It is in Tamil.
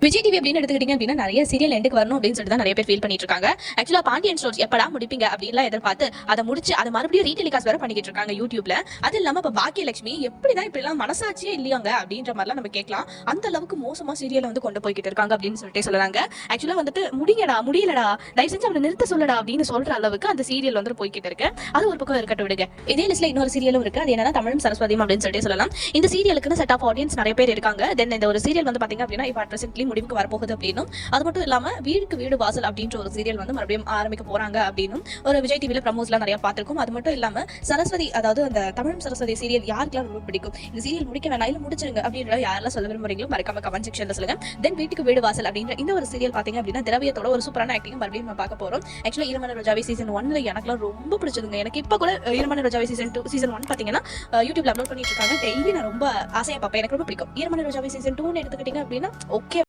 விஜய் டிவி அப்படின்னு எடுத்துக்கிட்டீங்க அப்படின்னா நிறைய சீரியல் எண்டுக்கு வரணும் அப்படின்னு சொல்லிட்டு தான் நிறைய பேர் ஃபீல் பண்ணிட்டு இருக்காங்க. ஆக்சுவலா பாண்டியன் ஸ்டோர்ஸ் எப்படா முடிப்பீங்க அப்படின்லாம் எதிர்பார்த்து அதை முடிச்சு அதை மறுபடியும் ரீடெலிகாஸ்ட் வேற பண்ணிக்கிட்டு இருக்காங்க யூடியூப்ல. அது இல்லாம இப்ப பாக்கியலட்சுமி எப்படிதான் இப்படி எல்லாம் மனசாட்சியே இல்லையாங்க அப்படின்ற மாதிரிலாம் நம்ம கேட்கலாம். அந்த அளவுக்கு மோசமா சீரியலை வந்து கொண்டு போய்கிட்டு இருக்காங்க அப்படின்னு சொல்லிட்டு சொல்லலாங்க. ஆக்சுவலா வந்துட்டு முடியலடா தயவு செஞ்சு அவனை நிறுத்த சொல்லடா அப்படின்னு சொல்ற அளவுக்கு அந்த சீரியல் வந்து போய்கிட்டு இருக்கு. அது ஒரு பக்கம் இருக்கட்டும் விடுங்க. இதே லிஸ்ட்ல இன்னொரு சீரியலும் இருக்கு. அது என்னன்னா தமிழும் சரஸ்வதியும் அப்படின்னு சொல்லிட்டு சொல்லலாம். இந்த சீரியலுக்குன்னு செட் ஆஃப் ஆடியன்ஸ் நிறைய பேர் இருக்காங்க. தென் இந்த ஒரு சீரியல் வந்து பாத்தீங்க அப்படின்னா இப்ப பிரசன்ட்லி முடிவுக்கு வரப்போகுது அப்படின்னும், அது மட்டும் இல்லாம வீடுக்கு வீடு வாசல் அப்படின்ற ஒரு சீரியல் வந்து மறுபடியும் ஆரம்பிக்க போறாங்க அப்படின்னும் ஒரு விஜய் டிவில ப்ரமோஸ்லாம் நிறைய பார்த்திருக்கோம். அது மட்டும் இல்லாம சரஸ்வதி, அதாவது அந்த தமிழும் சரஸ்வதி சீரியல் யாருக்கெல்லாம் ரொம்ப பிடிக்கும், இந்த சீரியல் முடிக்க வேணாம் இல்ல முடிச்சிருங்க அப்படின்ற யாரெல்லாம் சொல்ல விரும்புறீங்களோ மறக்காம கமெண்ட் செக்ஷன்ல சொல்லுங்க. தென் வீட்டுக்கு வீடு வாசல் அப்படின்ற இந்த ஒரு சீரியல் பாத்தீங்க அப்படின்னா திரவியத்தோட ஒரு சூப்பரான ஆக்டிங் மறுபடியும் நம்ம பார்க்க போறோம். ஆக்சுவலா ஈரமான ரோஜாவே சீசன் 1 எனக்குலாம் ரொம்ப பிடிச்சதுங்க. எனக்கு இப்ப கூட ஈரமான ரோஜாவே சீசன் 2 சீசன் 1 பாத்தீங்கன்னா யூடியூப்ல அப்லோட் பண்ணிட்டு இருக்காங்க. டெய்லி நான் ரொம்ப ஆசையா பார்ப்பேன். எனக்கு ரொம்ப பிடிக்கும். ஈரமான ரோஜாவே சீசன் 2 எடுத்துக்கிட்டீங்க அப்படின்னா ஓகே